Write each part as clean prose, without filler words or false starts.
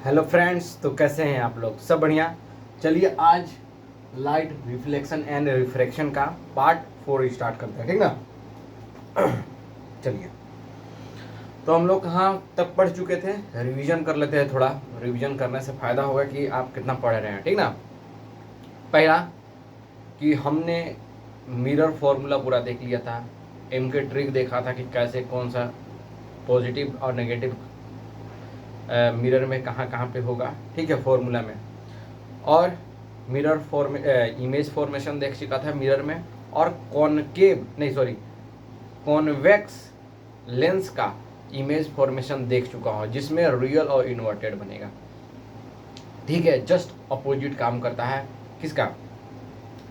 Hello friends, तो कैसे हैं आप लोग? सब बढ़िया। चलिए आज लाइट रिफ्लेक्शन एंड रिफ्रैक्शन का पार्ट 4 स्टार्ट करते हैं, ठीक ना। चलिए, तो हम लोग कहाँ तक पढ़ चुके थे, रिवीजन कर लेते हैं। थोड़ा रिवीजन करने से फ़ायदा होगा कि आप कितना पढ़ रहे हैं, ठीक ना। पहला कि हमने मिरर फॉर्मूला पूरा देख लिया था, एम के ट्रिक देखा था कि कैसे कौन सा पॉजिटिव और नेगेटिव मिरर में कहाँ कहाँ पे होगा, ठीक है, फॉर्मूला में। और मिरर इमेज फॉर्मेशन देख चुका था मिरर में, और कॉनकेव नहीं सॉरी कॉन्वेक्स लेंस का इमेज फॉर्मेशन देख चुका हूँ, जिसमें रियल और इन्वर्टेड बनेगा, ठीक है। जस्ट अपोजिट काम करता है किसका,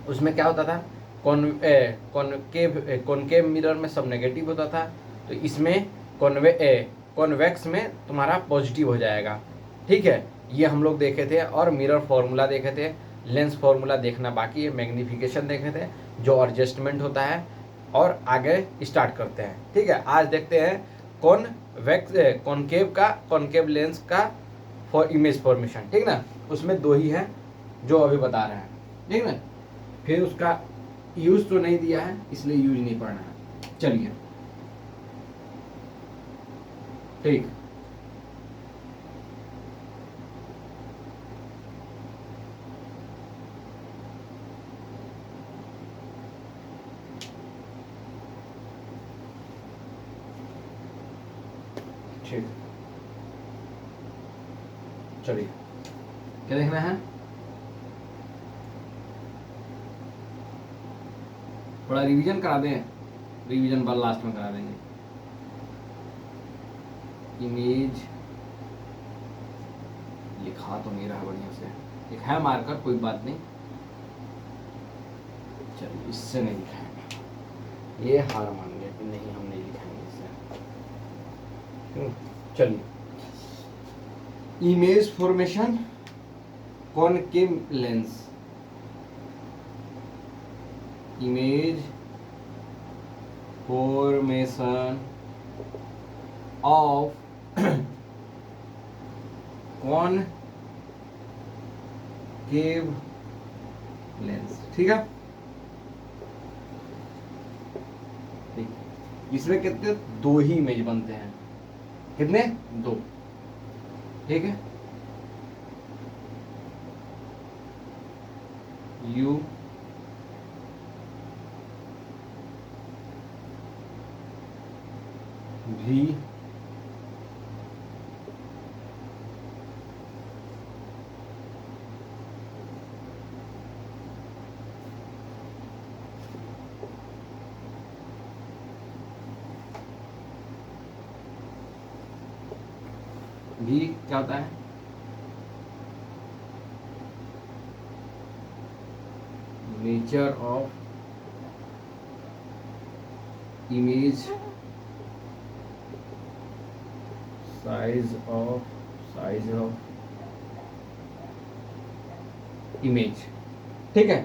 उसमें क्या होता था, कॉनकेव मिरर में सब नेगेटिव होता था, तो इसमें कॉन्वेक्स में तुम्हारा पॉजिटिव हो जाएगा, ठीक है। ये हम लोग देखे थे, और मिरर फार्मूला देखे थे, लेंस फार्मूला देखना बाकी है, मैग्नीफिकेशन देखे थे, जो एडजस्टमेंट होता है, और आगे स्टार्ट करते हैं, ठीक है। आज देखते हैं कॉनकेव लेंस का फॉर इमेज फॉर्मेशन, ठीक ना। उसमें दो ही है जो अभी बता रहे हैं, ठीक ना। फिर उसका यूज तो नहीं दिया है, इसलिए यूज नहीं पढ़ना है। चलिए, ठीक। ठीक, चलिए, क्या देखना है, थोड़ा रिवीजन करा दें। रिवीजन बार लास्ट में करा देंगे। इमेज लिखा तो नहीं रहा बढ़िया से, एक है मार्कर, कोई बात नहीं। चलिए, इससे नहीं लिखाएंगे, ये हार मान गया कि नहीं, हम नहीं लिखाएंगे इससे। चलिए, image formation concave lens, image formation of concave lens, ठीक है। इसमें कितने, दो ही इमेज बनते हैं, कितने, दो, ठीक है। यू भी क्या होता है, nature of image, size of image, ठीक है।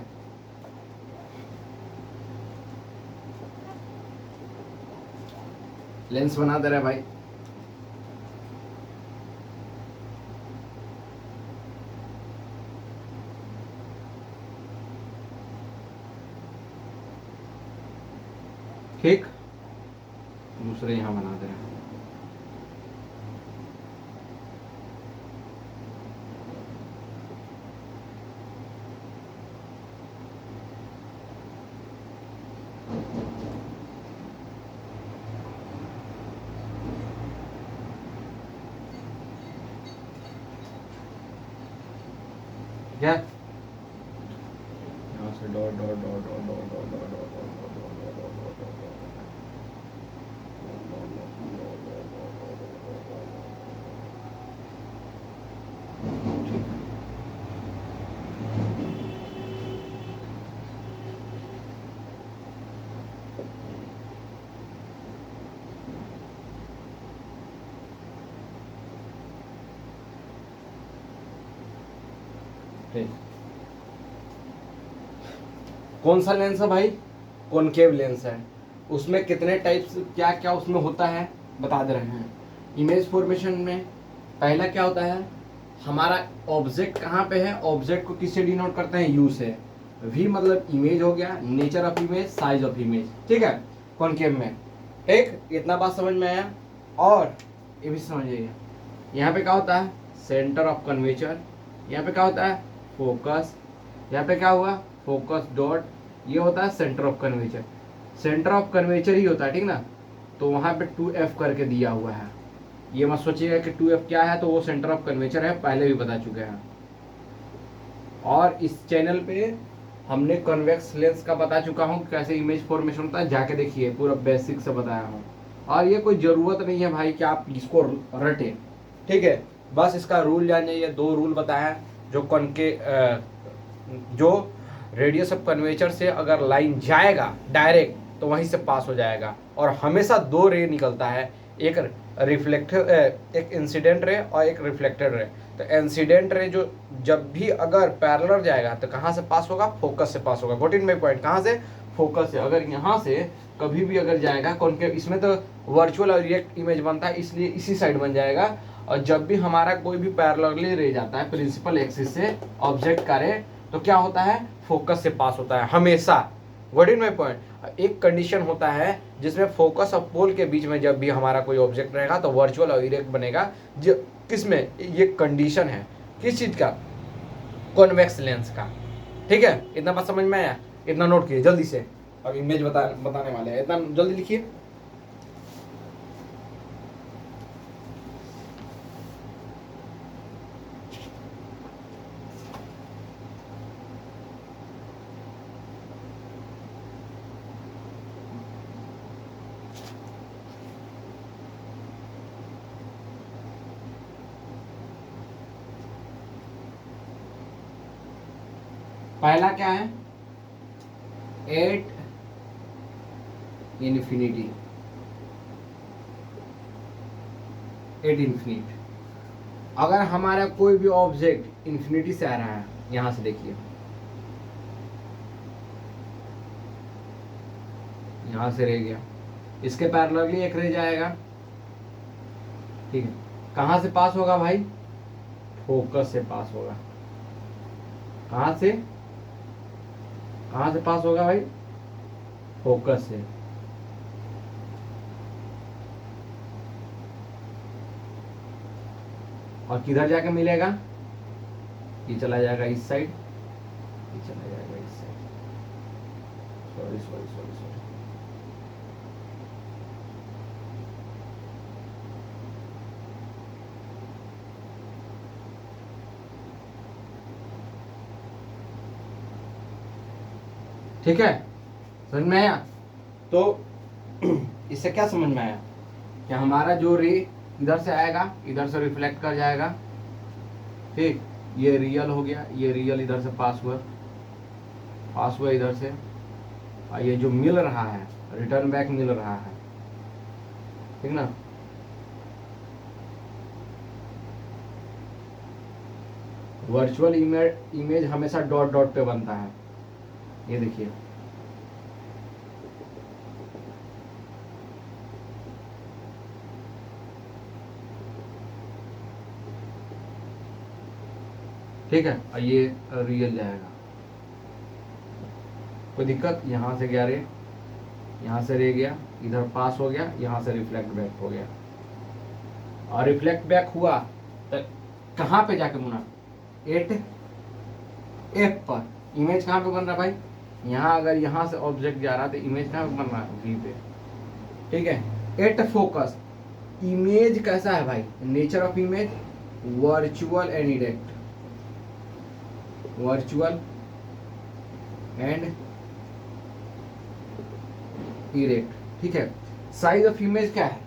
लेंस बना दे रहा है भाई। ठीक, दूसरे यहां बना दे रहे हैं। क्या, यहाँ से dot dot dot dot dot dot dot dot कौन सा लेंस है भाई, कॉनकेव लेंस है। उसमें कितने टाइप्स, क्या क्या उसमें होता है बता दे रहे हैं। इमेज फॉर्मेशन में पहला क्या होता है, हमारा ऑब्जेक्ट कहाँ पे है, ऑब्जेक्ट को किससे डिनोट करते हैं, यू से। वी मतलब इमेज हो गया, nature of image, size of image, ठीक है, कॉनकेव में। ठीक, इतना बात समझ में आया। और ये भी समझिए, यहाँ पे क्या होता है, सेंटर ऑफ कर्वेचर, यहाँ पे क्या होता है, फोकस, यहाँ पे क्या हुआ, फोकस डॉट, ये होता है centre of curvature. Centre of curvature ही होता है, ठीक ना। तो वहाँ पे 2F करके दिया हुआ है, ये मत सोचिएगा कि 2F क्या है, तो वो सेंटर ऑफ कर्वेचर है, पहले भी बता चुके हैं। और इस चैनल पे हमने कॉन्वेक्स लेंस का बता चुका हूँ कैसे इमेज फॉर्मेशन होता है, जाके देखिए, पूरा बेसिक से बताया हूँ। और ये कोई ज़रूरत नहीं है भाई कि आप इसको रटें, ठीक है, बस इसका रूल जानिए। ये 2 रूल बताया, जो जो रेडियस ऑफ कर्वेचर से अगर लाइन जाएगा डायरेक्ट तो वहीं से पास हो जाएगा। और हमेशा 2 रे निकलता है, एक रिफ्लेक्टिव, एक इंसिडेंट रे और एक रिफ्लेक्टेड रे। तो इंसिडेंट रे जो जब भी अगर पैरेलल जाएगा तो कहाँ से पास होगा, फोकस से पास होगा। गॉट इन माय पॉइंट, कहाँ से, फोकस से। अगर यहाँ से कभी भी अगर जाएगा कॉनकेव, इसमें तो वर्चुअल और रिएक्ट इमेज बनता है, इसलिए इसी साइड बन जाएगा। और जब भी हमारा कोई भी पैरेलली रे जाता है प्रिंसिपल एक्सिस से ऑब्जेक्ट का रे, तो क्या होता है, फोकस से पास होता है हमेशा। Got in my point. एक कंडीशन होता है जिसमें फोकस और पोल के बीच में जब भी हमारा कोई ऑब्जेक्ट रहेगा तो वर्चुअल और इरेक्ट बनेगा। जो किसमें, ये कंडीशन है किस चीज का, कॉन्वेक्स लेंस का। ठीक है, इतना बात समझ में आया, इतना नोट कीजिए जल्दी से। अब इमेज बताने वाले हैं, इतना जल्दी लिखिए। पहला क्या है, एट इन्फिनिटी, एट इन्फिनिट। अगर हमारा कोई भी ऑब्जेक्ट इन्फिनिटी से आ रहा है, यहां से देखिए, यहां से रह गया, इसके पैरेलली एक रह जाएगा, ठीक है, कहां से पास होगा भाई, फोकस से पास होगा। कहां से, कहां से पास होगा भाई, फोकस से। और किधर जाके मिलेगा, ये चला जाएगा इस साइड, ये चला जाएगा इस side, sorry sorry sorry sorry, ठीक है, समझ में आया। तो इससे क्या समझ में आया कि हमारा जो रे इधर से आएगा, इधर से रिफ्लेक्ट कर जाएगा, ठीक, ये रियल हो गया, ये रियल इधर से पास हुआ इधर से, और ये जो मिल रहा है रिटर्न बैक मिल रहा है, ठीक ना। वर्चुअल इमेज हमेशा डॉट डॉट पे बनता है, ये देखिए, ठीक है, और ये रियल जाएगा, कोई दिक्कत, यहाँ से गया रे, यहाँ से रह गया, इधर पास हो गया, यहाँ से रिफ्लेक्ट बैक हो गया, और रिफ्लेक्ट बैक हुआ तो कहाँ पे जाके मुना, एट एफ पर। इमेज कहाँ पे बन रहा है भाई, यहाँ अगर यहाँ से ऑब्जेक्ट जा रहा है तो इमेज कहाँ पे बन रहा है, वी पे, ठीक है। एट फोकस, इमेज कैसा है भाई, nature of image virtual and erect, virtual and erect, ठीक है। साइज ऑफ इमेज क्या है,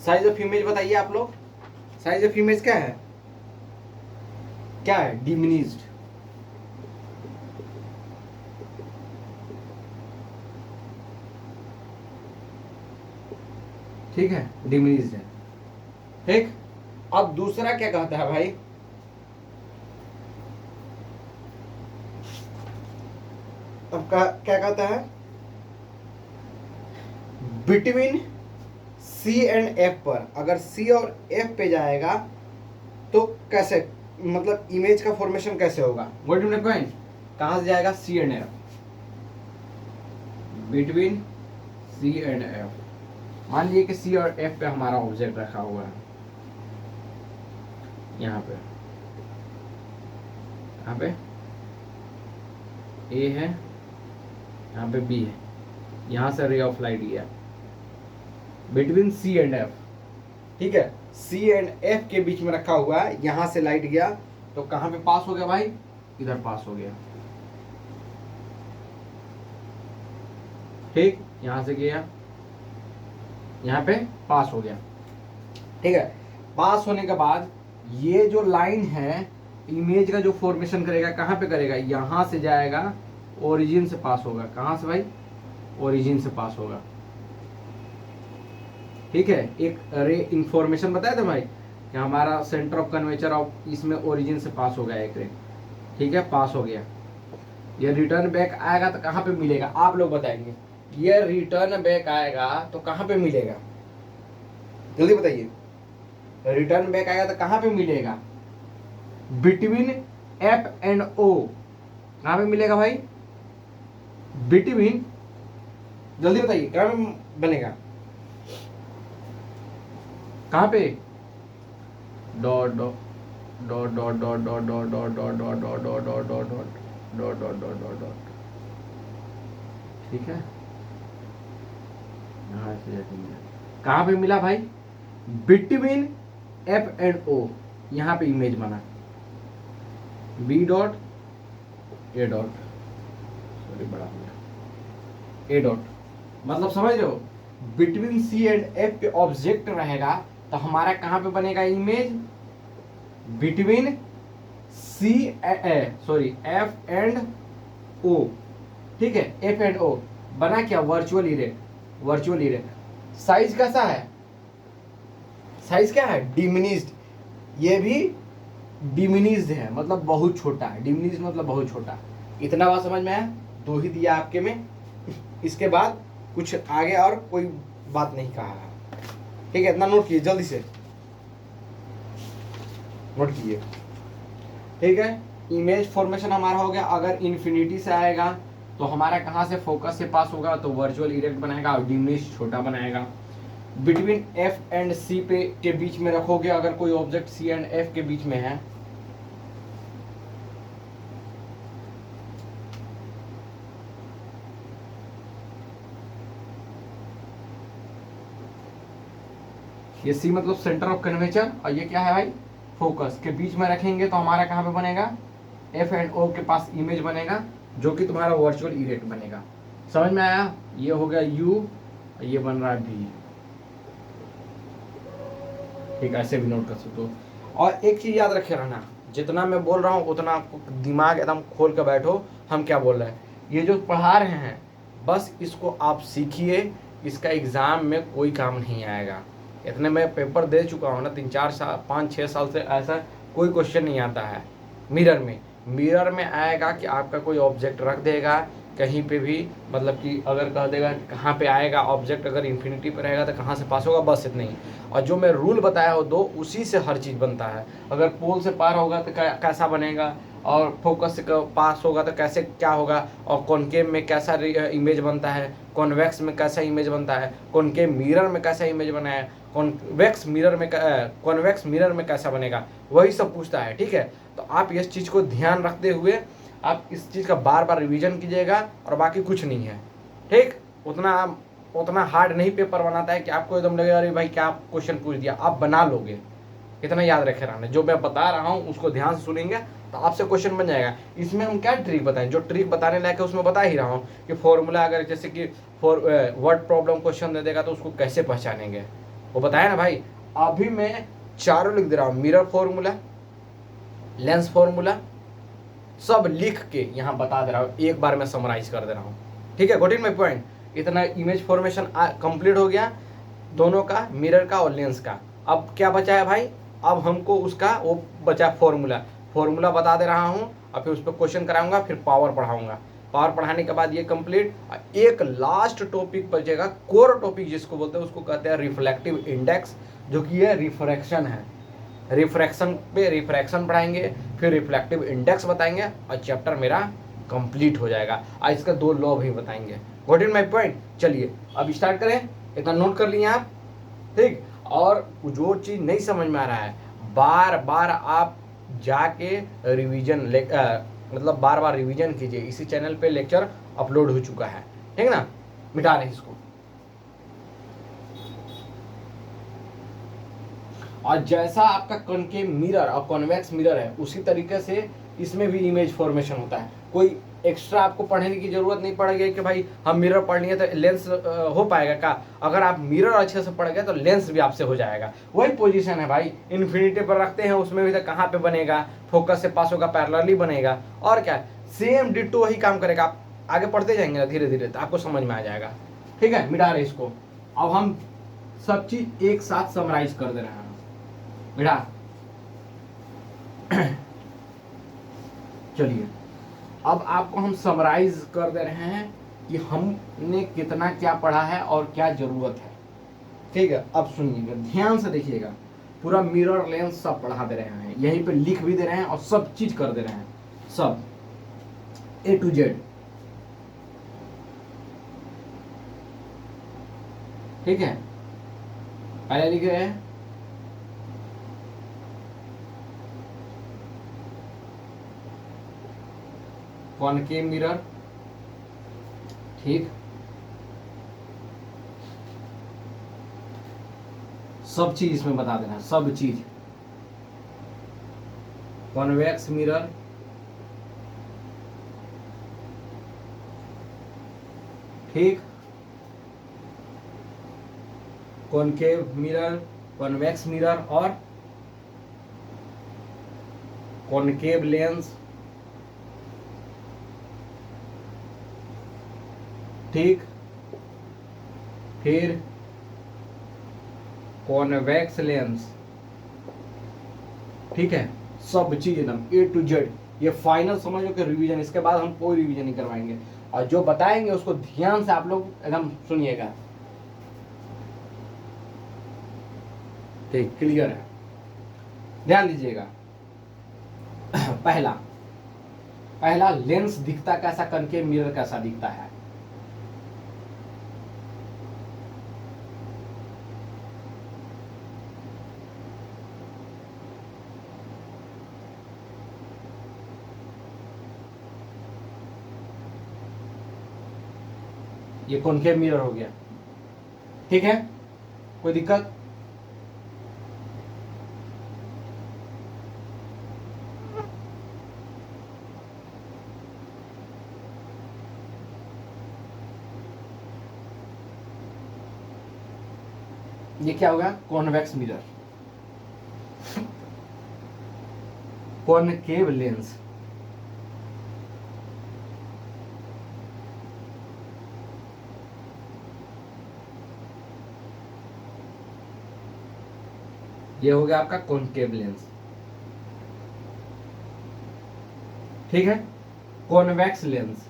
साइज ऑफ इमेज बताइए आप लोग, साइज ऑफ इमेज क्या है, क्या है, डिमिनिज्ड, ठीक है, डिमिनिज्ड है, ठीक। अब दूसरा क्या कहता है भाई, अब क्या कहता है, बिटवीन सी एंड एफ पर, अगर सी और एफ पे जाएगा तो कैसे मतलब इमेज का फॉर्मेशन कैसे होगा, व्हाट यू पॉइंट, कहाँ से जाएगा, C and F, between C and F. मान लीजिए कि सी और एफ पे हमारा ऑब्जेक्ट रखा हुआ है, यहाँ पे ए है, यहाँ पे बी है, यहाँ से रे ऑफ लाइट गया बिटवीन सी एंड एफ, ठीक है, सी एंड एफ के बीच में रखा हुआ है, यहाँ से लाइट गया तो कहाँ पे पास हो गया भाई, इधर पास हो गया, ठीक, यहाँ से गया यहाँ पे पास हो गया, ठीक है। पास होने के बाद ये जो लाइन है इमेज का जो फॉर्मेशन करेगा कहाँ पे करेगा, यहाँ से जाएगा, ओरिजिन से पास होगा, कहाँ से भाई, ओरिजिन से पास होगा, ठीक है। एक रे इंफॉर्मेशन बताया था भाई कि हमारा सेंटर ऑफ कर्वेचर ऑफ इसमें ओरिजिन से पास हो गया एक रे, ठीक है, पास हो गया। ये रिटर्न बैक आएगा तो कहाँ पे मिलेगा, आप लोग बताएंगे, ये रिटर्न बैक आएगा तो कहाँ पे मिलेगा, जल्दी बताइए, रिटर्न बैक आएगा तो कहाँ पे मिलेगा, बिटवीन एफ एंड ओ, कहाँ पे मिलेगा भाई, बिटवीन, जल्दी बताइए कहाँ पे बनेगा, कहाँ पे, dot dot dot dot dot dot dot dot dot dot dot dot dot dot dot dot dot dot dot, ठीक है, यहाँ से कहाँ पे मिला भाई, बिटवीन एफ एंड ओ, यहाँ पे इमेज बना, B dot A dot, sorry बड़ा हो गया, ए डॉट, मतलब समझ रहे हो, बिटवीन सी एंड एफ पे ऑब्जेक्ट रहेगा तो हमारा कहाँ पे बनेगा image, between C sorry F and O, ठीक है, एफ एंड ओ बना क्या, virtual erect, virtual erect. Size कैसा है, साइज क्या है, डिमिनिज्ड, ये भी डिमिनिज्ड है, मतलब बहुत छोटा है, डिमिनिज्ड मतलब बहुत छोटा। इतना बात समझ में आया, दो ही दिया आपके में, इसके बाद कुछ आगे और कोई बात नहीं कहा है, ठीक है, इतना नोट कीजिए, जल्दी से नोट कीजिए, ठीक है। इमेज फॉर्मेशन हमारा हो गया, अगर इन्फिनिटी से आएगा तो हमारा कहाँ से, फोकस से पास होगा तो वर्चुअल इरेक्ट बनाएगा और डिमिनिश छोटा बनाएगा। बिटवीन एफ एंड सी पे के बीच में रखोगे, अगर कोई ऑब्जेक्ट सी एंड एफ के बीच में है, ये सी मतलब सेंटर ऑफ कर्वेचर और ये क्या है भाई, फोकस के बीच में रखेंगे तो हमारा कहाँ पे बनेगा, एफ एंड ओ के पास इमेज बनेगा जो कि तुम्हारा वर्चुअल इरेक्ट बनेगा। समझ में आया, ये हो गया यू, ये बन रहा है बी, ठीक, ऐसे भी नोट कर सकते हो। और एक चीज याद रखे रहना, जितना मैं बोल रहा हूँ उतना आपको दिमाग एकदम खोल कर बैठो, हम क्या बोल रहे हैं, ये जो पढ़ा रहे हैं बस इसको आप सीखिए, इसका एग्जाम में कोई काम नहीं आएगा। इतने मैं पेपर दे चुका हूँ ना, 3-4 साल 5-6 साल से ऐसा कोई क्वेश्चन नहीं आता है। मिरर में आएगा कि आपका कोई ऑब्जेक्ट रख देगा कहीं पे भी, मतलब कि अगर कह देगा कहाँ पे आएगा ऑब्जेक्ट, अगर इन्फिनिटी पे रहेगा तो कहाँ से पास होगा, बस इतना ही। और जो मैं रूल बताया हो दो, उसी से हर चीज़ बनता है। अगर पोल से पार होगा तो कैसा बनेगा, और फोकस से पास होगा तो कैसे क्या होगा, और कॉनकेव में कैसा इमेज बनता है, कॉन्वेक्स में कैसा इमेज बनता है, कॉनकेव मिरर में कैसा इमेज बना है, कॉन्वेक्स मिरर में कैसा बनेगा, वही सब पूछता है, ठीक है। तो आप इस चीज़ को ध्यान रखते हुए आप इस चीज़ का बार बार रिवीजन कीजिएगा, और बाकी कुछ नहीं है, ठीक। उतना हार्ड नहीं पेपर बनाता है कि आपको एकदम लगेगा अरे भाई क्या क्वेश्चन पूछ दिया, आप बना लोगे, इतना याद रखे रहना। जो मैं बता रहा हूँ उसको ध्यान से सुनेंगे तो आपसे क्वेश्चन बन जाएगा। इसमें हम क्या ट्रिक बताएं, जो ट्रिक बताने लायक है उसमें बता ही रहा हूँ कि फॉर्मूला, अगर जैसे कि वर्ड प्रॉब्लम क्वेश्चन दे देगा तो उसको कैसे पहचानेंगे, वो बताया ना भाई। अभी मैं चारों लिख दे रहा हूँ, मिरर फॉर्मूला, लेंस फॉर्मूला, सब लिख के यहाँ बता दे रहा हूँ, एक बार मैं समराइज कर दे रहा हूँ, ठीक है। गोट इन माय पॉइंट। इतना इमेज फॉर्मेशन कंप्लीट हो गया दोनों का, मिरर का और लेंस का। अब क्या बचा है भाई, अब हमको उसका वो बचा फॉर्मूला बता दे रहा हूँ, और फिर उस पर क्वेश्चन कराऊंगा, फिर पावर पढ़ाऊंगा। पावर पढ़ाने के बाद ये कंप्लीट। एक लास्ट टॉपिक बचेगा, कोर टॉपिक जिसको बोलते हैं, उसको कहते हैं रिफ्लेक्टिव इंडेक्स, जो कि ये रिफ्रैक्शन है। रिफ्रैक्शन पे रिफ्रैक्शन पढ़ाएंगे, फिर रिफ्लेक्टिव इंडेक्स बताएंगे और चैप्टर मेरा कंप्लीट हो जाएगा। आज इसका 2 लॉ भी बताएंगे। Got in my point. चलिए अब स्टार्ट करें, इतना नोट कर लिए आप, ठीक। और जो चीज़ नहीं समझ में आ रहा है बार बार आप जाके रिवीजन मतलब बार बार रिवीजन कीजिए। इसी चैनल पे लेक्चर अपलोड हो चुका है, ठीक ना। मिटा रहे इसको। और जैसा आपका कॉनकेव मिरर और कॉन्वेक्स मिरर है उसी तरीके से इसमें भी इमेज फॉर्मेशन होता है। कोई एक्स्ट्रा आपको पढ़ने की जरूरत नहीं पड़ेगी कि भाई हम मिरर पढ़ लिए तो लेंस हो पाएगा का। अगर आप मिरर अच्छे से पढ़ गए तो लेंस भी आपसे हो जाएगा। वही पोजीशन है भाई, इन्फिनिटी पर रखते हैं उसमें भी तो कहाँ पे बनेगा, फोकस से पास होगा, पैरेलली बनेगा। और क्या, सेम डिट्टो वही काम करेगा। आप आगे पढ़ते जाएंगे ना धीरे धीरे तो आपको समझ में आ जाएगा, ठीक है। मिटा रहे इसको। अब हम सब चीज एक साथ समराइज कर दे रहे हैं बेटा। चलिए अब आपको हम समराइज कर दे रहे हैं कि हमने कितना क्या पढ़ा है और क्या जरूरत है, ठीक है। अब सुनिएगा, ध्यान से देखिएगा। पूरा मिरर लेंस सब पढ़ा दे रहे हैं, यहीं पे लिख भी दे रहे हैं और सब चीज कर दे रहे हैं, सब A to Z, ठीक है। पहले लिख रहे हैं कॉनकेव मिरर, ठीक। सब चीज इसमें बता देना, सब चीज। कॉन्वेक्स मिरर, ठीक। कॉनकेव मिरर, कॉन्वेक्स मिरर और कॉनकेव लेंस, ठीक। फिर कॉन्वेक्स लेंस, ठीक है। सब चीज एकदम A to Z। ये फाइनल समझ लो कि रिवीजन, इसके बाद हम कोई रिवीजन नहीं करवाएंगे। और जो बताएंगे उसको ध्यान से आप लोग एकदम सुनिएगा, ठीक। क्लियर है, ध्यान दीजिएगा। पहला पहला लेंस दिखता कैसा, कनकेव मिरर कैसा दिखता है। ये कॉनकेव मिरर हो गया, ठीक है। कोई दिक्कत? ये क्या होगा, कॉन्वेक्स मिरर। कॉनकेव लेंस, ये हो गया आपका कॉनकेव लेंस, ठीक है। कॉन्वेक्स लेंस,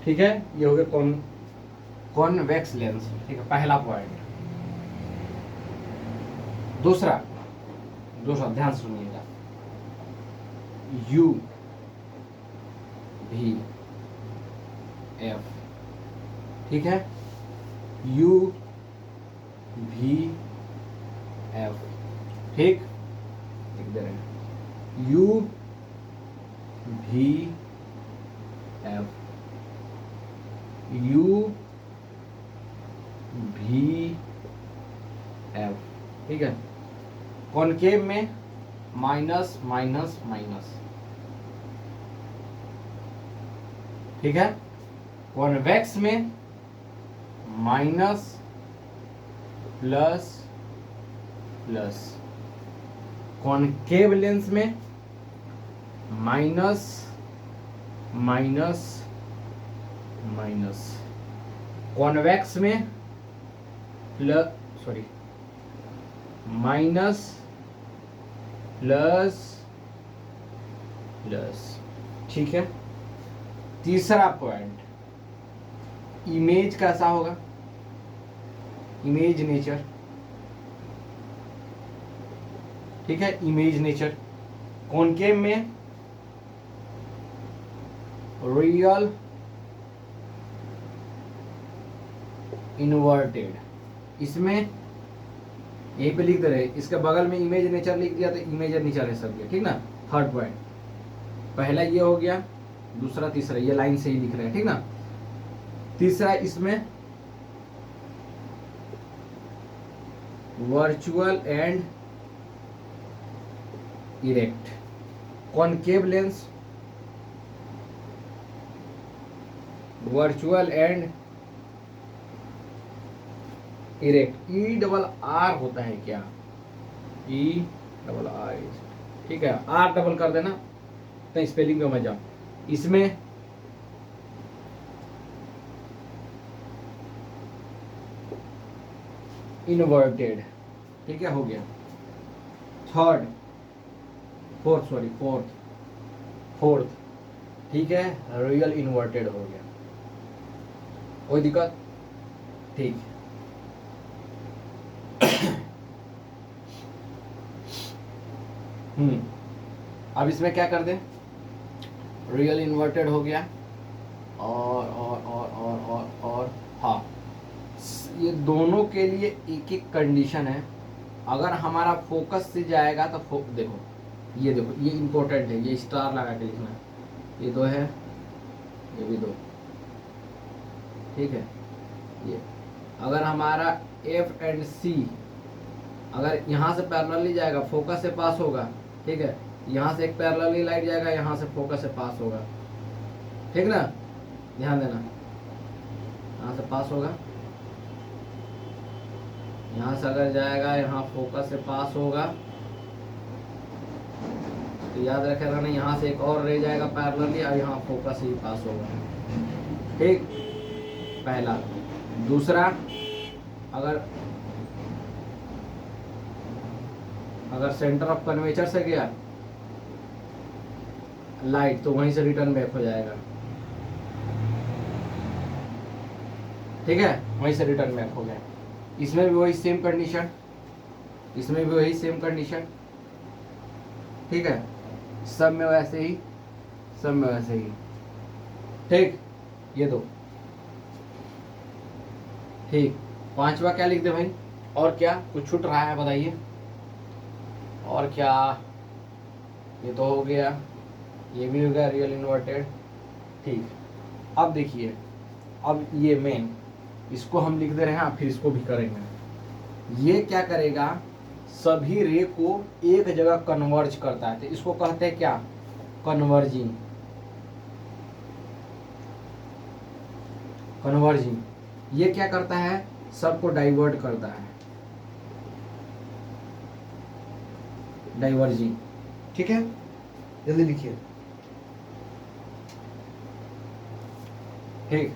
ठीक है। ये हो गया कॉन्वेक्स लेंस, ठीक है। पहला पॉइंट। दूसरा दूसरा ध्यान से सुनिएगा, U V F, ठीक है। U V F, ठीक। लिख दे रहे हैं U V F, U V F, ठीक है। कॉनकेव में माइनस माइनस माइनस, ठीक है। कॉन्वेक्स में minus plus plus, concave lens में माइनस माइनस माइनस, कॉन्वेक्स में plus sorry minus plus plus, ठीक है। तीसरा पॉइंट, इमेज कैसा होगा, इमेज नेचर, ठीक है। इमेज नेचर कॉनकेव में रियल इन्वर्टेड, इसमें यहीं पे लिख दे रहे, इसके बगल में इमेज नेचर लिख दिया तो इमेज नेचर है सब गया, ठीक ना। थर्ड पॉइंट, पहला ये हो गया, दूसरा तीसरा ये लाइन से ही लिख रहे हैं, ठीक ना। तीसरा इसमें virtual and erect, concave lens virtual and erect, E double R होता है क्या, ई डबल आर, ठीक है, आर डबल कर देना तो स्पेलिंग पे मत जाओ। इसमें इन्वर्टेड, ठीक है, हो गया। थर्ड फोर्थ, ठीक है, रियल इन्वर्टेड हो गया, कोई दिक्कत, ठीक। अब इसमें क्या कर दे, रियल इन्वर्टेड हो गया और हाँ, ये दोनों के लिए एक एक कंडीशन है। अगर हमारा फोकस से जाएगा तो देखो ये इम्पोर्टेंट है, ये स्टार लगा के लिखना है, ये दो है, ये भी दो, ठीक है। ये अगर हमारा एफ एंड सी अगर यहाँ से पैरेलली जाएगा, फोकस से पास होगा, ठीक है, यहाँ से एक पैरेलली लाइट जाएगा, यहाँ से फोकस से पास होगा, ठीक ना, ध्यान देना, यहाँ से पास होगा, यहाँ से अगर जाएगा, यहाँ फोकस से पास होगा, तो याद रखेगा ना, यहाँ से एक और रह जाएगा पैरेलली और यहाँ फोकस ही पास होगा, ठीक, पहला। दूसरा, अगर सेंटर ऑफ कर्वेचर से गया लाइट तो वहीं से रिटर्न बैक हो जाएगा, ठीक है, वहीं से रिटर्न बैक हो गया। इसमें भी वही सेम कंडीशन, इसमें भी वही सेम कंडीशन, ठीक है, सब में वैसे ही, सब में वैसे ही, ठीक। ये दो, ठीक। पांचवा क्या लिख दे भाई, और क्या कुछ छूट रहा है बताइए, और क्या, ये तो हो गया, ये भी हो गया रियल इन्वर्टेड, ठीक। अब देखिए, अब ये मेन, इसको हम लिख दे रहे हैं, फिर इसको भी करेंगे। ये क्या करेगा, सभी रे को एक जगह कन्वर्ज करता है, तो इसको कहते हैं क्या, कन्वर्जिंग, कन्वर्जिंग। ये क्या करता है, सबको डाइवर्ट करता है, डाइवर्जिंग, ठीक है, जल्दी लिखिए, ठीक।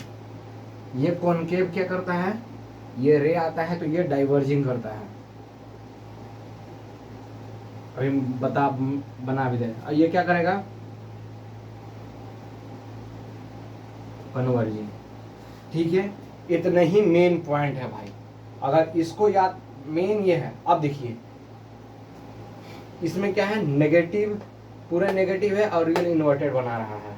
ये कॉनकेव क्या करता है, ये रे आता है तो ये डाइवर्जिंग करता है, अभी बना भी दे। और ये क्या करेगा, कन्वर्जिंग, ठीक है। इतना ही मेन पॉइंट है भाई, अगर इसको याद, मेन ये है। अब देखिए इसमें क्या है, नेगेटिव, पूरा नेगेटिव है और रियल इन्वर्टेड बना रहा है,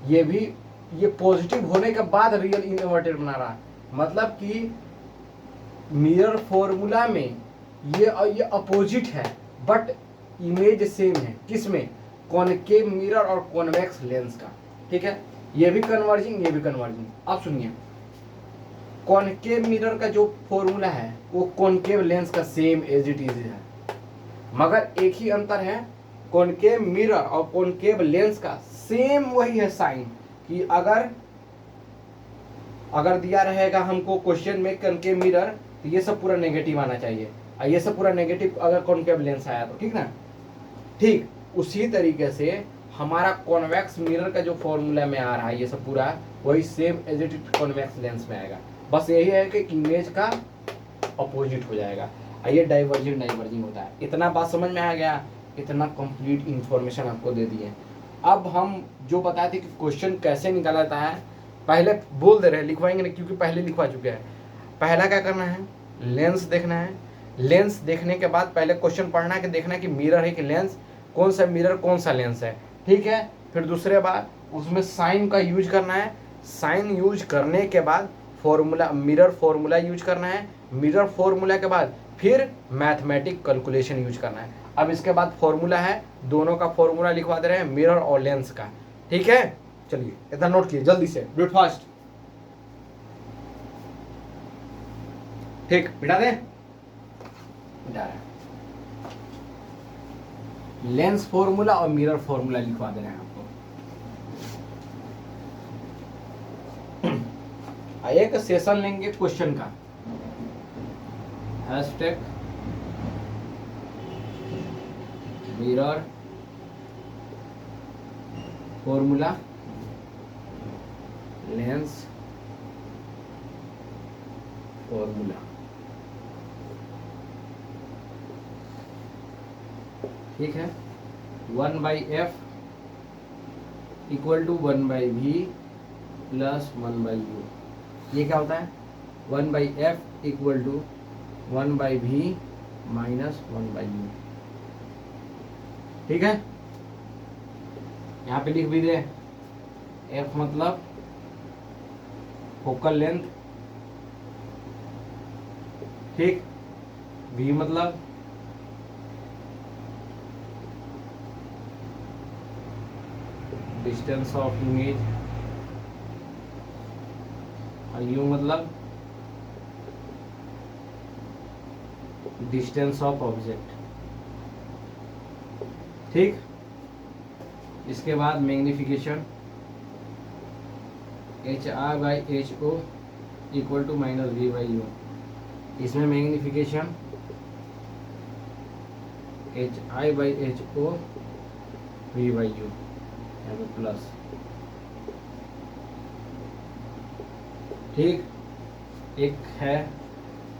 ये भी, ये पॉजिटिव होने के बाद रियल इन्वर्टेड बना रहा है, मतलब कि मिरर फॉर्मूला में ये अपोजिट है, बट इमेज सेम है, किसमें, कॉनकेव मिरर और कॉन्वेक्स लेंस का, ठीक है। ये भी कन्वर्जिंग, ये भी कन्वर्जिंग। अब सुनिए, कॉनकेव मिरर का जो फॉर्मूला है वो कॉनकेव लेंस का सेम एज इट इज है, मगर एक ही अंतर है, कॉनकेव मिरर और कॉनकेव लेंस का सेम वही है साइन, कि अगर दिया रहेगा हमको क्वेश्चन में कॉनकेव मिरर, तो ये सब पूरा नेगेटिव आना चाहिए, और ये सब पूरा नेगेटिव अगर कॉनकेव लेंस आया तो, ठीक ना। ठीक उसी तरीके से हमारा कॉन्वेक्स मिरर का जो फॉर्मूला में आ रहा है, ये सब पूरा वही same as it is convex lens में आएगा, बस यही है कि इमेज का अपोजिट हो जाएगा। ये डाइवर्जिंग डाइवर्जिंग होता है। इतना बात समझ में आ गया, इतना कंप्लीट इंफॉर्मेशन आपको दे दिए। अब हम जो बताए थे कि क्वेश्चन कैसे निकाला जाता है, पहले बोल दे रहे हैं, लिखवाएंगे नहीं क्योंकि पहले लिखवा चुके हैं। पहला क्या करना है, लेंस देखना है। लेंस देखने के बाद पहले क्वेश्चन पढ़ना है कि देखना है कि मिरर है कि लेंस, कौन सा मिरर कौन सा लेंस है, ठीक है। फिर दूसरे बार उसमें साइन का यूज करना है। साइन यूज करने के बाद फॉर्मूला, मिरर फॉर्मूला यूज करना है। मिरर फॉर्मूला के बाद फिर मैथमेटिक कैलकुलेशन यूज करना है। अब इसके बाद फॉर्मूला है, दोनों का फॉर्मूला लिखवा दे रहे हैं, मिरर और लेंस का, ठीक है। चलिए इतना नोट कीजिए जल्दी से, डू इट फास्ट। ठीक, बिठा दें, बिठा रहे हैं। लेंस फॉर्मूला और मिरर फॉर्मूला लिखवा दे रहे हैं आपको। एक सेशन लेंगे क्वेश्चन का, hashtag mirror formula lens formula, ठीक है। 1/f equal to 1/v plus 1/u। ये क्या होता है, 1/f equal to 1/v minus 1/u, ठीक है। यहाँ पे लिख भी दे, f मतलब फोकल लेंथ, ठीक। v मतलब डिस्टेंस ऑफ इमेज, और u मतलब डिस्टेंस ऑफ ऑब्जेक्ट, ठीक। इसके बाद magnification HI/HO equal to minus V/U। इसमें मैग्निफिकेशन HI/HO V/U प्लस, ठीक। एक है,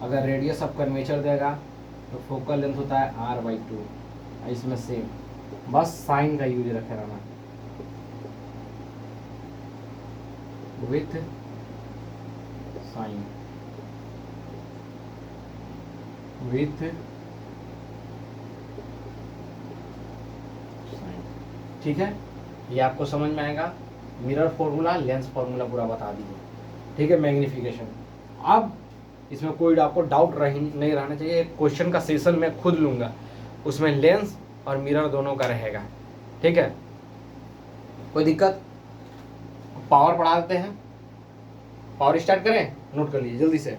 अगर रेडियस ऑफ कर्वेचर देगा तो फोकल लेंथ होता है R/2, इसमें सेम, बस साइन का यूज रखे रहना, विथ साइन, विथ साइन, ठीक है। ये आपको समझ में आएगा। मिरर फॉर्मूला, लेंस फॉर्मूला पूरा बता दीजिए, ठीक है। मैग्निफिकेशन, अब इसमें कोई आपको डाउट नहीं रहना चाहिए। क्वेश्चन का सेशन मैं खुद लूँगा, उसमें लेंस और मिरर दोनों का रहेगा, ठीक है। कोई दिक्कत? पावर बढ़ा देते हैं, पावर स्टार्ट करें, नोट कर लीजिए जल्दी से।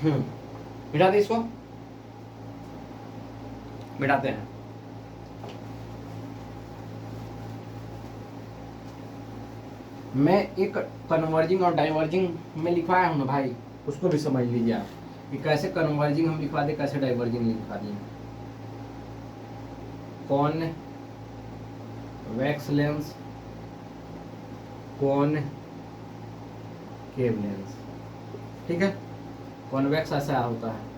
बिठा दे इसको, बिठाते हैं। मैं एक कन्वर्जिंग और डाइवर्जिंग में लिखवाया हूँ ना भाई, उसको भी समझ लीजिए आप कि कैसे कन्वर्जिंग हम लिखवा दें, कैसे डाइवर्जिंग लिखवा दिए। कॉन्वेक्स लेंस, कॉनकेव लेंस, ठीक है। कॉन्वेक्स ऐसा होता है,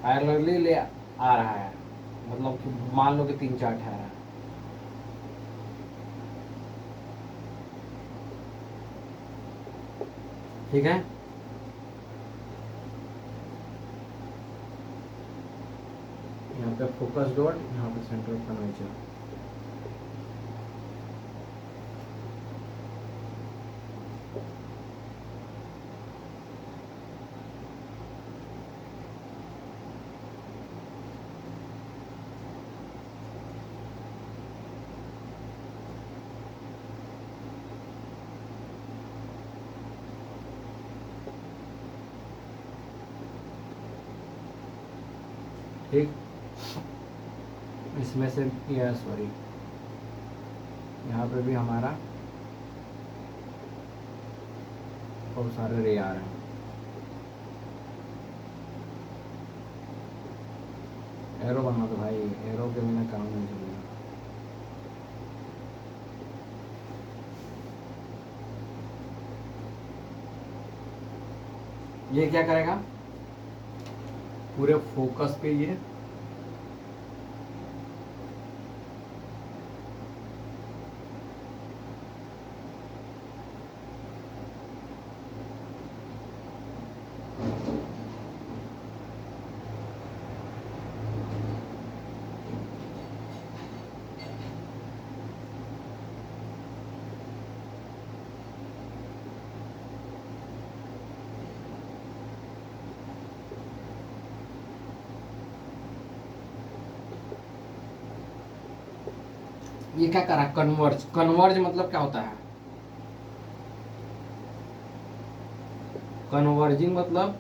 पैरेलली ले आ रहा है, मतलब कि मान लो कि 3-4 ठहरा है, ठीक है। यहाँ पे फोकस डॉट, यहाँ पे सेंटर ऑफ कर्वेचर, ठीक, इसमें से सॉरी यहाँ पे भी हमारा बहुत सारे रे आ रहे हैं। एरो बनना तो भाई, एरो के बिना काम नहीं चलेगा। ये क्या करेगा, पूरे फोकस पे ये क्या करा, कन्वर्ज। कन्वर्ज मतलब क्या होता है, कन्वर्जिंग मतलब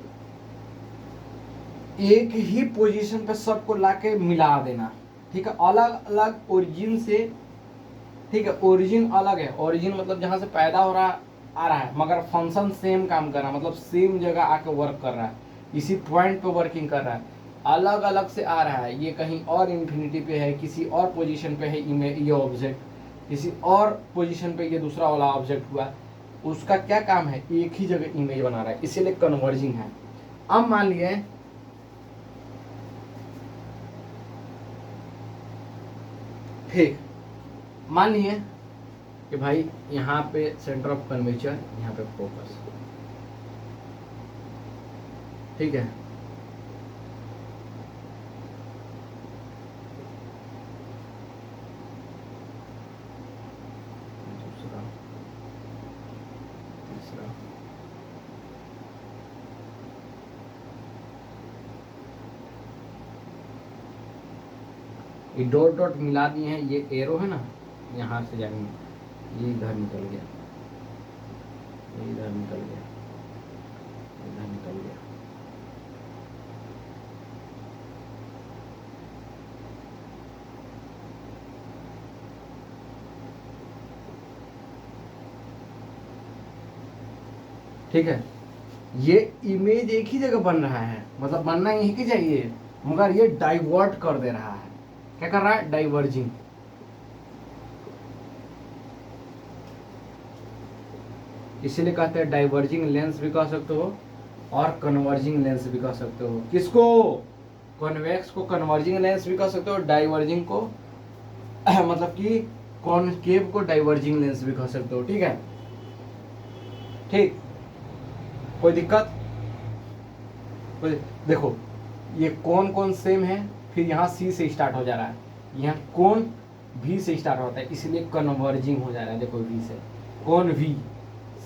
एक ही पोजीशन पे सबको लाके मिला देना। ठीक है, अलग अलग ओरिजिन से, ठीक है, ओरिजिन अलग है, ओरिजिन मतलब जहां से पैदा हो रहा आ रहा है, मगर फंक्शन सेम काम कर रहा है, मतलब सेम जगह आके वर्क कर रहा है, इसी पॉइंट पे वर्किंग कर रहा है, अलग अलग से आ रहा है। ये कहीं और इन्फिनिटी पे है, किसी और पोजीशन पे है ये ऑब्जेक्ट, किसी और पोजीशन पे ये दूसरा वाला ऑब्जेक्ट हुआ, उसका क्या काम है, एक ही जगह इमेज बना रहा है, इसीलिए कन्वर्जिंग है। अब मान लिए ठीक, मान लिए कि भाई यहाँ पे सेंटर ऑफ कर्वेचर, यहाँ पे फोकस, ठीक है, दूसरा तीसरा, ये डॉट डॉट मिला दिए हैं, ये एरो है ना, यहाँ से जाएंगे, ये इधर निकल गया, ये इधर निकल गया, इधर निकल गया, ठीक है। ये इमेज एक ही जगह बन रहा है, मतलब बनना यही की चाहिए, मगर ये डाइवर्ट कर दे रहा है। क्या कर रहा है, डाइवर्जिंग। इसीलिए कहते हैं डाइवर्जिंग लेंस भी कह सकते हो और कन्वर्जिंग लेंस भी कह सकते हो। किसको, कॉन्वेक्स को कन्वर्जिंग लेंस भी कह सकते हो, डाइवर्जिंग को मतलब कि कॉनकेव को डाइवर्जिंग लेंस भी कह सकते हो। ठीक है, ठीक, कोई दिक्कत, कोई, देखो ये कौन कौन सेम है, फिर यहाँ सी से स्टार्ट हो जा रहा है, यहाँ कौन भी से स्टार्ट होता है, इसलिए कन्वर्जिंग हो जा रहा है। देखो वी से, कौन वी,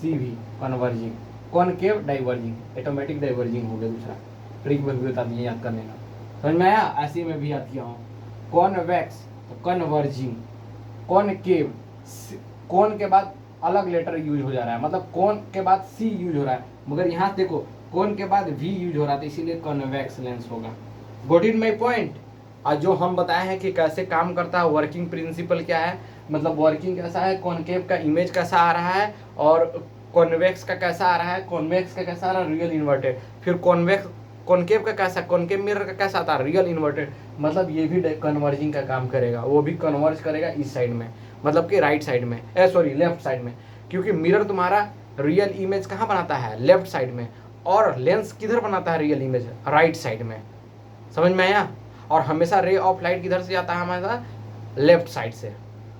सी भी converging, concave diverging, automatic diverging हो गया। दूसरा ट्रिक में भी बता दिए, याद करने का, समझ में आया, ऐसे में भी याद किया हूँ। कॉन्वेक्स तो कन्वर्जिंग, कॉनकेव, कौन के बाद अलग लेटर यूज हो जा रहा है, मतलब कौन के बाद सी यूज हो रहा है, मगर यहाँ देखो कौन के बाद वी यूज हो रहा था, इसीलिए कन्वेक्स लेंस होगा। Got it my point. आज जो हम बताए हैं कि कैसे काम करता है, वर्किंग प्रिंसिपल क्या है, मतलब वर्किंग कैसा है, कॉनकेव का इमेज कैसा आ रहा है, और कॉन्वेक्स का कैसा आ रहा है, कॉन्वेक्स का कैसा आ रहा है, रियल इन्वर्टेड, फिर कॉन्वेक्स, कॉनकेव का कैसा, कॉनकेव मिरर का कैसा आता है, रियल इन्वर्टेड, मतलब ये भी कन्वर्जिंग का काम करेगा, वो भी कन्वर्ज करेगा इस साइड में, मतलब कि राइट साइड में, सॉरी लेफ्ट साइड में, क्योंकि मिरर तुम्हारा रियल इमेज कहाँ बनाता है, लेफ्ट साइड में, और लेंस किधर बनाता है रियल इमेज, राइट साइड में। समझ में आया। और हमेशा रे ऑफ लाइट किधर से जाता है हमारा, लेफ्ट साइड से।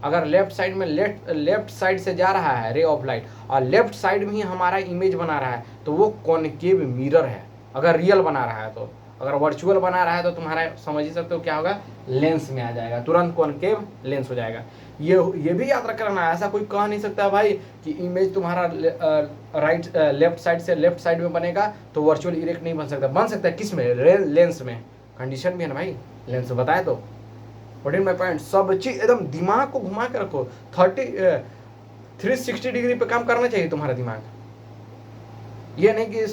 अगर लेफ्ट साइड में लेफ्ट साइड से जा रहा है रे ऑफ लाइट और लेफ्ट साइड में ही हमारा इमेज बना रहा है, तो वो कॉनकेव मिरर है, अगर रियल बना रहा है तो। अगर वर्चुअल बना रहा है तो तुम्हारा समझ ही सकते हो क्या होगा, लेंस में आ जाएगा, तुरंत कॉनकेव लेंस हो जाएगा। ये भी याद रखना, ऐसा कोई कह नहीं सकता भाई कि इमेज तुम्हारा लेफ्ट साइड से लेफ्ट साइड में बनेगा तो वर्चुअल इरेक्ट नहीं बन सकता। बन सकता है किस में, लेंस में, कंडीशन भी है ना भाई, लेंस बताए तो। फोर्टीन माई पॉइंट, सब चीज एकदम दिमाग को घुमा के रखो, 360 डिग्री पे काम करना चाहिए तुम्हारा दिमाग। ये नहीं कि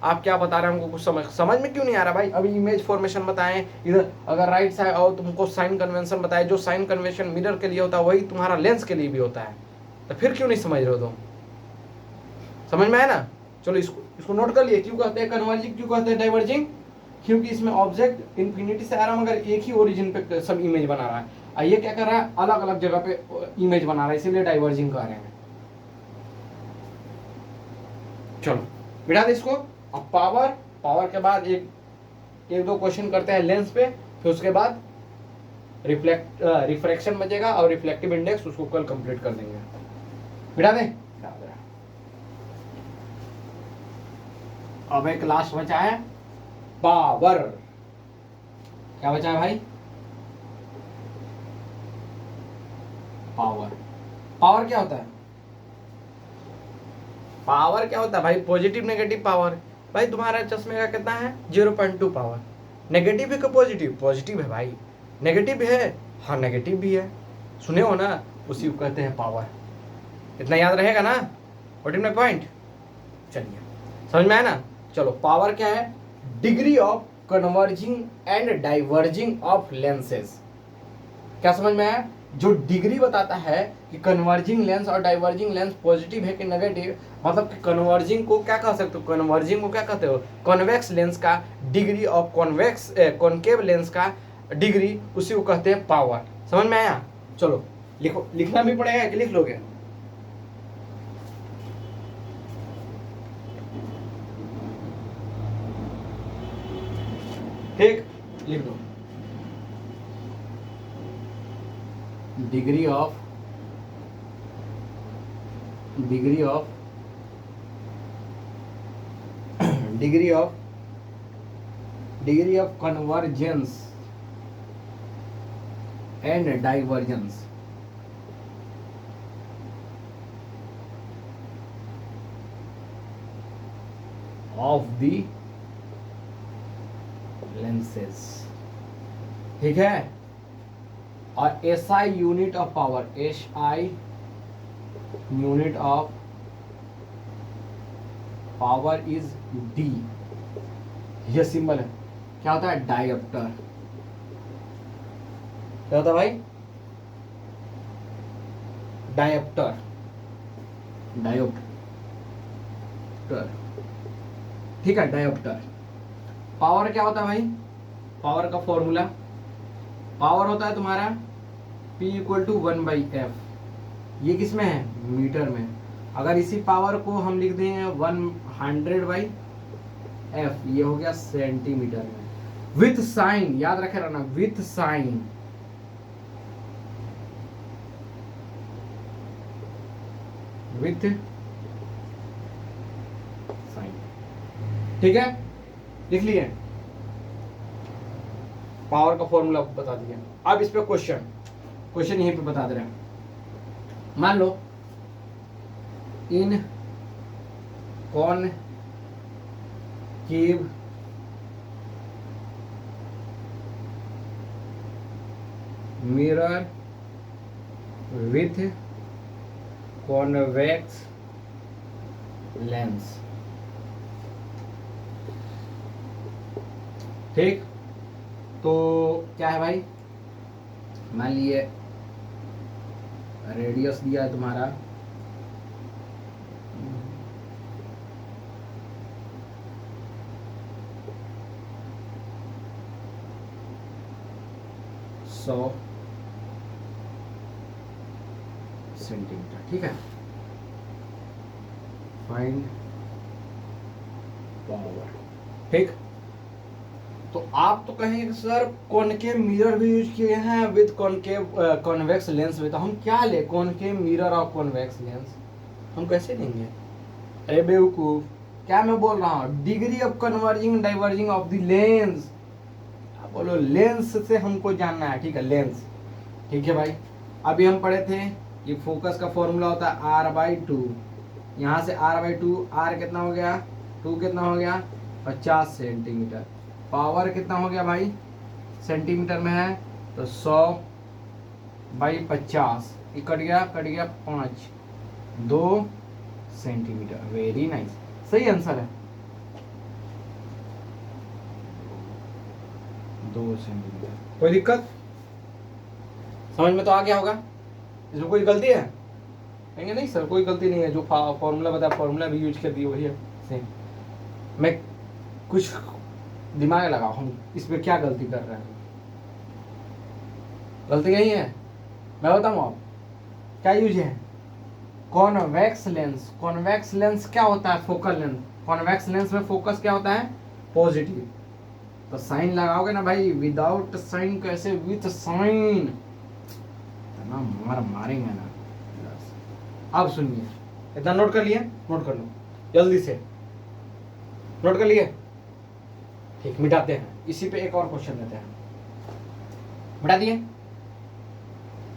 आप क्या बता रहे हैं हमको कुछ समझ में क्यों नहीं आ रहा भाई। अभी इमेज फॉर्मेशन बताएं, इधर अगर राइट साइड और तुमको साइन कन्वेंशन बताए, जो साइन कन्वेंशन मिरर के लिए होता है वही तुम्हारा लेंस के लिए भी होता है, तो फिर क्यों नहीं समझ रहे हो तुम। समझ में आया ना। चलो इसको नोट कर लिए। क्यों कहते हैं कन्वर्जिंग, क्यों कहते हैं डाइवर्जिंग, क्योंकि इसमें ऑब्जेक्ट इन्फिनिटी से आ रहा है मगर एक ही ओरिजिन पे सब इमेज बना रहा है, और ये क्या कर रहा है अलग अलग जगह पे इमेज बना रहा है, इसीलिए डाइवर्जिंग कह रहे हैं। चलो बिठा दे इसको। अब पावर के बाद एक दो क्वेश्चन करते हैं लेंस पे, फिर उसके बाद रिफ्रैक्शन बचेगा और रिफ्लेक्टिव इंडेक्स, उसको कल कंप्लीट कर देंगे। बिठा दे। अब एक लास्ट बचा है पावर। क्या बचा है भाई, पावर क्या होता है, पावर क्या होता है भाई, पॉजिटिव नेगेटिव पावर। भाई तुम्हारा चश्मे का कितना है 0.2 पावर, नेगेटिव है कि पॉजिटिव, पॉजिटिव है भाई, नेगेटिव है, हाँ नेगेटिव भी है, सुने हो ना, उसी को कहते हैं पावर। इतना याद रहेगा ना, व्हाट इज माय पॉइंट। चलिए समझ में आया ना। चलो पावर क्या है, degree of converging and diverging of lenses. क्या समझ में आया, जो डिग्री बताता है कि कन्वर्जिंग लेंस और डाइवर्जिंग लेंस पॉजिटिव है कि नेगेटिव, मतलब कि कन्वर्जिंग को क्या कह सकते हो, कन्वर्जिंग को क्या कहते हो, कॉन्वेक्स लेंस का डिग्री और कॉनकेव लेंस का डिग्री, उसी को कहते हैं पावर। समझ में आया। चलो लिखो, लिखना भी पड़ेगा कि लिख लोगे। ठीक, लिख दो। Degree of convergence and divergence of the lenses. ठीक है। और SI unit of power, SI unit of power is D। यह सिंबल है, क्या होता है, डायोप्टर। क्या होता है भाई, डायोप्टर, ठीक है, डायोप्टर। पावर क्या होता है भाई, पावर का फॉर्मूला, पावर होता है तुम्हारा P = 1/F। ये किस में है, मीटर में। अगर इसी पावर को हम लिख दें 100/F, ये हो गया सेंटीमीटर में। विथ साइन, याद रखे रहना, विथ साइन, ठीक है, लिख लिए। पावर का फॉर्मूला बता दिया। अब इस पे क्वेश्चन यहीं पे बता दे रहे हैं। मान लो in concave mirror with convex lens. ठीक, तो क्या है भाई, मान लिए रेडियस दिया है तुम्हारा 100 सेंटीमीटर। ठीक है, फाइंड पावर। ठीक, तो आप तो कहेंगे सर कॉनकेव मिरर भी यूज किए हैं विद कॉन्वेक्स लेंस में, तो हम क्या ले, कॉनकेव मिरर और कॉन्वेक्स लेंस हम कैसे लेंगे। अरे बेवकूफ, क्या मैं बोल रहा हूँ, degree of converging diverging of the lens. आप बोलो लेंस से हमको जानना है। ठीक है, लेंस। ठीक है भाई, अभी हम पढ़े थे ये फोकस का फॉर्मूला होता है R/2। यहाँ से R/2, R कितना हो गया, 2 कितना हो गया 50 सेंटीमीटर। पावर कितना हो गया भाई, सेंटीमीटर में है तो 100/50, कट गया 5, 2 सेंटीमीटर। वेरी नाइस, सही आंसर है। 2 सेंटीमीटर। कोई दिक्कत समझ में तो आ गया होगा? इसमें कोई गलती है? कहेंगे नहीं सर कोई गलती नहीं है, जो फॉर्मूला बताया फॉर्मूला भी यूज कर दिए वही है सेम। मैं कुछ दिमाग लगाओ, हम इसमें क्या गलती कर रहे हैं? गलती यही है, मैं बताऊँ आप क्या यूज है? Convex lens. कॉन्वेक्स लेंस क्या होता है? Focal length. कॉन्वेक्स लेंस में फोकस क्या होता है? पॉजिटिव। तो साइन लगाओगे ना भाई, विदाउट साइन कैसे, विथ साइन ना मारेंगे ना। अब सुनिए, इतना नोट कर लिए? नोट कर लो जल्दी से, नोट कर लिए? ठीक, मिटाते हैं। इसी पे एक और क्वेश्चन लेते हैं। मिटा दिए?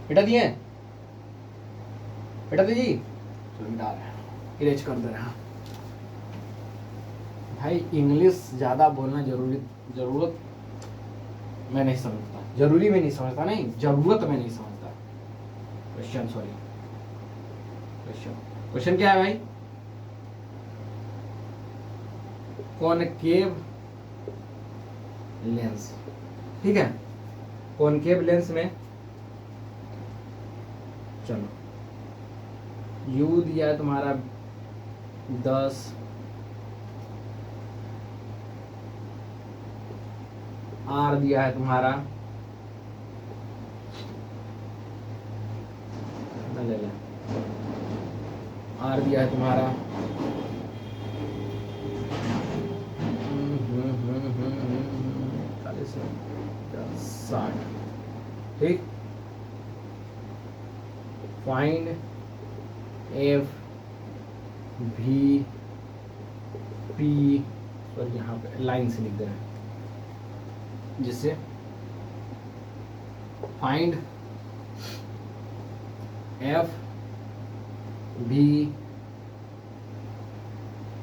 मिटा दिए? मिटा दीजिए। चलो मिटा रहे हैं, इरेज कर दे रहे हैं। भाई इंग्लिश ज़्यादा बोलना जरूरत मैं नहीं समझता, जरूरी में नहीं समझता, नहीं जरूरत में नहीं समझता। क्वेश्चन सॉरी, क्वेश्चन क्या है भाई? कॉनकेव लेंस, ठीक है। कॉनकेव लेंस में चलो यू दिया है तुम्हारा 10, आर दिया है तुम्हारा, ले ले, आर दिया है तुम्हारा 60, ठीक। फाइंड एफ भी पी, सॉरी यहाँ पे लाइन से लिख दे रहे हैं, जिससे फाइंड एफ भी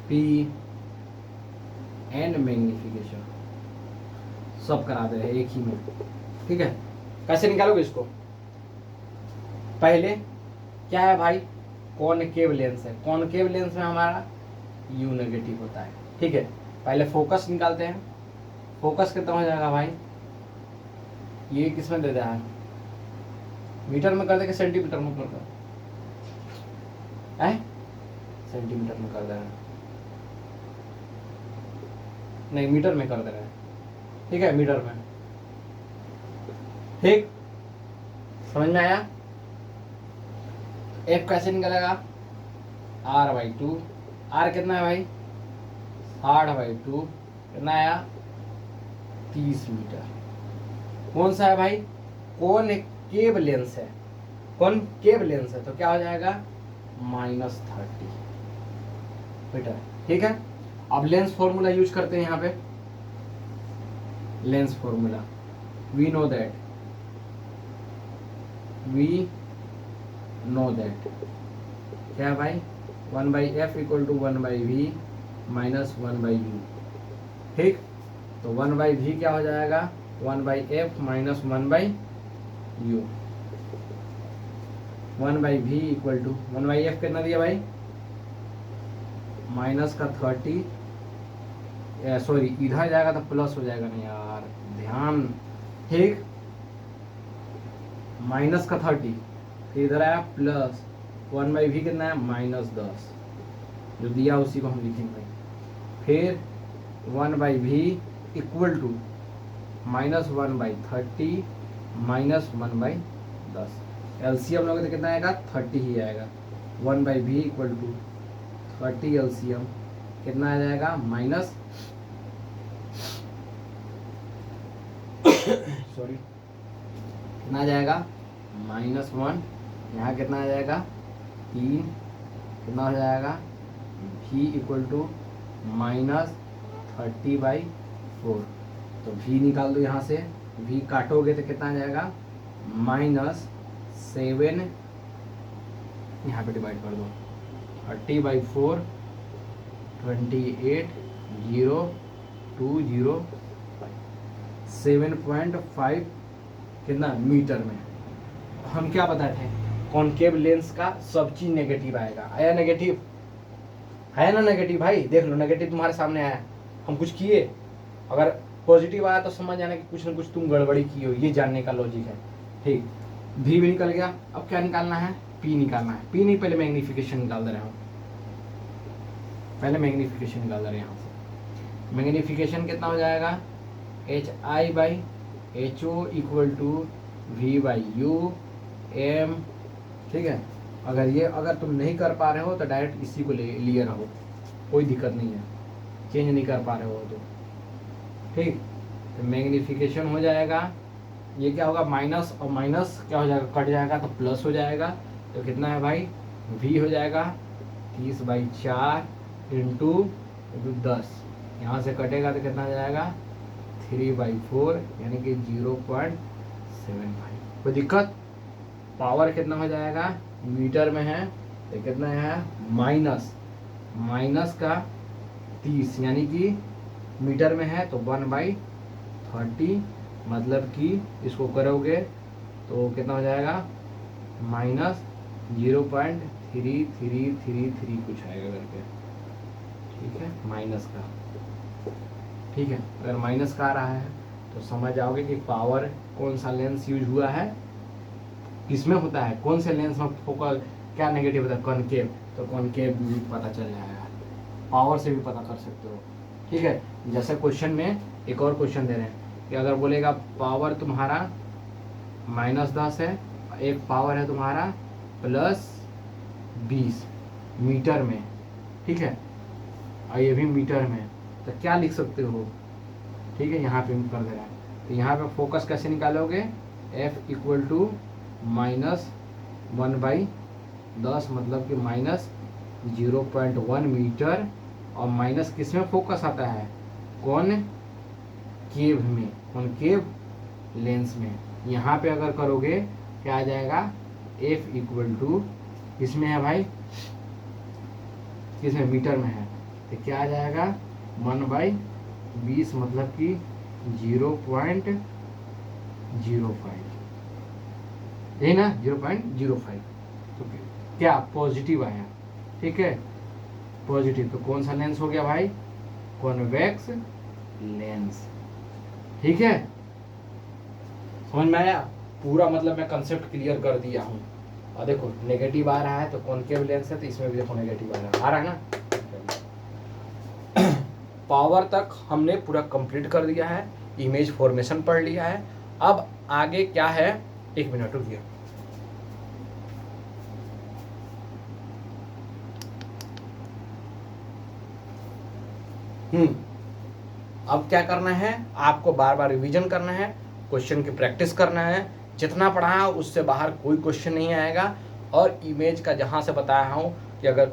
पी एंड मैग्निफिकेशन, सब करा दे रहे हैं एक ही में, ठीक है। कैसे निकालोगे इसको? पहले क्या है भाई? कॉनकेव लेंस है। कॉनकेव लेंस में हमारा यू नेगेटिव होता है, ठीक है। पहले फोकस निकालते हैं। फोकस कितना हो जाएगा भाई? ये किसमें दे दिया है? मीटर में कर दे कि सेंटीमीटर में कर दे? सेंटीमीटर में कर दे रहे हैं, नहीं मीटर में कर दे रहे हैं, ठीक है, मीटर में, ठीक। समझ में आया? एफ कैसे निकलेगा? R/2। आर कितना है भाई? 60/2, कितना आया? 30 मीटर। कौन सा है भाई? कॉनकेव लेंस है। कॉनकेव लेंस है तो क्या हो जाएगा? -30 मीटर, ठीक है। अब लेंस फॉर्मूला यूज करते हैं यहाँ पे। Lens formula, we know that क्या है भाई? 1/f = 1/v - 1/u, ठीक। तो 1/v क्या हो जाएगा? 1/f - 1/u। 1/v = 1/f कितना दिया भाई? -30, सॉरी इधर जाएगा तो प्लस हो जाएगा, नहीं यार ध्यान, ठीक। -30, फिर इधर आया प्लस, 1/v कितना है? -10, जो दिया उसी को हम लिखेंगे। फिर 1/v = -1/30 - 1/10। एलसीएम लोगे तो कितना आएगा? 30 ही आएगा। 1/v = 30 एलसीएम कितना आ जाएगा? सॉरी कितना आ जाएगा? -1। यहाँ कितना आ जाएगा? 3, कितना हो जाएगा? v = -30/4। तो v निकाल दो यहाँ से, v काटोगे तो कितना आ जाएगा? -7, यहाँ पे डिवाइड कर दो, 30/4, 28,0205, 7.5 कितना मीटर में। हम क्या बताए थे? कॉनकेव लेंस का सब चीज नेगेटिव आएगा। आया नेगेटिव? है ना नेगेटिव भाई? देख लो नेगेटिव तुम्हारे सामने आया। हम कुछ किए? अगर पॉजिटिव आया तो समझ जाना कि कुछ ना कुछ तुम गड़बड़ी की हो, ये जानने का लॉजिक है। ठीक, भी निकल गया। अब क्या निकालना है, पी निकालना है। पी नहीं, पहले मैग्नीफिकेशन निकाल दे रहे हो, पहले मैग्नीफिकेशन निकाल दे रहे हैं यहाँ से। मैग्नीफिकेशन कितना हो जाएगा, h i by h o equal to v by u m. ठीक है, अगर तुम नहीं कर पा रहे हो तो डायरेक्ट इसी को लिए रहो, कोई दिक्कत नहीं है, चेंज नहीं कर पा रहे हो तो। ठीक, तो मैग्नीफिकेशन हो जाएगा, ये क्या होगा माइनस, और माइनस क्या हो जाएगा, कट जाएगा तो प्लस हो जाएगा। तो कितना है भाई, v हो जाएगा 30/4 इंटू 10, यहाँ से कटेगा तो कितना हो जाएगा 3/4 यानी कि 0.75। कोई दिक्कत। पावर कितना हो जाएगा, मीटर में है तो कितना है माइनस का 30 यानी कि मीटर में है तो 1/30, मतलब कि इसको करोगे तो कितना हो जाएगा -0.3333 कुछ आएगा करके। ठीक है, माइनस का। ठीक है, अगर माइनस का आ रहा है तो समझ आओगे कि पावर कौन सा लेंस यूज हुआ है, किसमें होता है, कौन से लेंस में फोकल क्या नेगेटिव होता है, कॉनकेव, तो कॉनकेव भी पता चल जाएगा, पावर से भी पता कर सकते हो। ठीक है, जैसे क्वेश्चन में एक और क्वेश्चन दे रहे हैं कि अगर बोलेगा पावर तुम्हारा -10 है, एक पावर है तुम्हारा +20 मीटर में। ठीक है, और ये भी मीटर में, तो क्या लिख सकते हो। ठीक है, यहाँ पे कर दे रहा है, तो यहाँ पे फोकस कैसे निकालोगे, F इक्वल टू -1/10 मतलब कि -0.1 मीटर, और माइनस किस में फोकस आता है, कॉनकेव में, कॉनकेव लेंस में। यहाँ पे अगर करोगे क्या आ जाएगा, F इक्वल टू किसमें है भाई, किसमें, मीटर में है, तो क्या आ जाएगा 1/20 मतलब कि 0.05, यही ना 0.05। तो क्या पॉजिटिव आया। ठीक है, पॉजिटिव, तो कौन सा लेंस हो गया भाई, कॉन्वेक्स लेंस। ठीक है, समझ में आया पूरा, मतलब मैं कंसेप्ट क्लियर कर दिया हूँ। और देखो नेगेटिव आ रहा है तो कॉनकेव लेंस है, तो इसमें भी देखो नेगेटिव आ रहा है ना। पावर तक हमने पूरा कंप्लीट कर दिया है, इमेज फॉर्मेशन पढ़ लिया है। अब आगे क्या है, एक मिनट रुकिए। अब क्या करना है, आपको बार बार रिवीजन करना है, क्वेश्चन की प्रैक्टिस करना है। जितना पढ़ा है उससे बाहर कोई क्वेश्चन नहीं आएगा। और इमेज का जहाँ से बताया हूँ कि अगर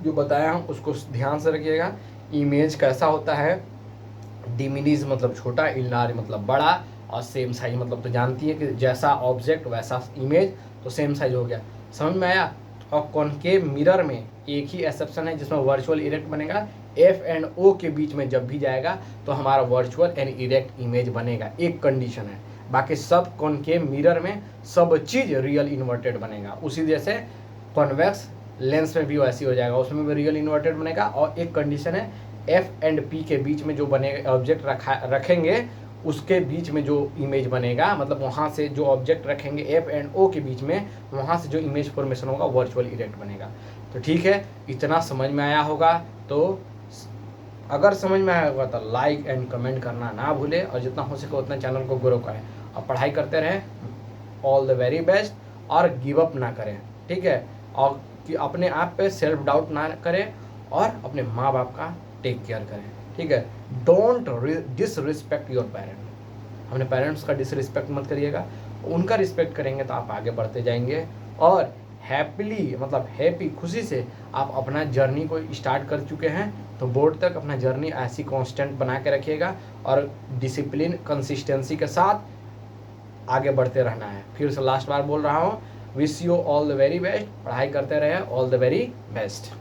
जो बताया हूँ उसको ध्यान से रखिएगा। इमेज कैसा होता है, डिमिनिज मतलब छोटा, इनलार्ज मतलब बड़ा, और सेम साइज मतलब तो जानती है कि जैसा ऑब्जेक्ट वैसा इमेज, तो सेम साइज हो गया। समझ में आया। और कॉनकेव मिरर में एक ही एक्सेप्शन है जिसमें वर्चुअल इरेक्ट बनेगा, एफ एंड ओ के बीच में जब भी जाएगा तो हमारा वर्चुअल एंड इरेक्ट इमेज बनेगा, एक कंडीशन है। बाकी सब कॉनकेव मिरर में सब चीज़ रियल इन्वर्टेड बनेगा। उसी जैसे कॉन्वेक्स लेंस में भी वैसी हो जाएगा, उसमें भी रियल इन्वर्टेड बनेगा। और एक कंडीशन है, एफ एंड पी के बीच में जो बनेगा ऑब्जेक्ट रखेंगे उसके बीच में जो इमेज बनेगा, मतलब वहाँ से जो ऑब्जेक्ट रखेंगे एफ एंड ओ के बीच में, वहाँ से जो इमेज फॉर्मेशन होगा वर्चुअल इरेक्ट बनेगा। तो ठीक है, इतना समझ में आया होगा। तो अगर समझ में आया होगा तो लाइक एंड कमेंट करना ना भूले, और जितना हो सके उतना चैनल को ग्रो करें और पढ़ाई करते रहें। ऑल द वेरी बेस्ट, और गिव अप ना करें। ठीक है, और कि अपने आप पे सेल्फ डाउट ना करें, और अपने माँ बाप का टेक केयर करें। ठीक है, डोंट डिसरिस्पेक्ट योर पेरेंट। अपने पेरेंट्स का डिसरिस्पेक्ट मत करिएगा, उनका रिस्पेक्ट करेंगे तो आप आगे बढ़ते जाएंगे। और हैप्पीली मतलब हैप्पी खुशी से आप अपना जर्नी को स्टार्ट कर चुके हैं, तो बोर्ड तक अपना जर्नी ऐसी कांस्टेंट बना के रखिएगा, और डिसिप्लिन कंसिस्टेंसी के साथ आगे बढ़ते रहना है। फिर से लास्ट बार बोल रहा हूँ, wish you all the very best, पढ़ाई करते रहे, ऑल द वेरी बेस्ट।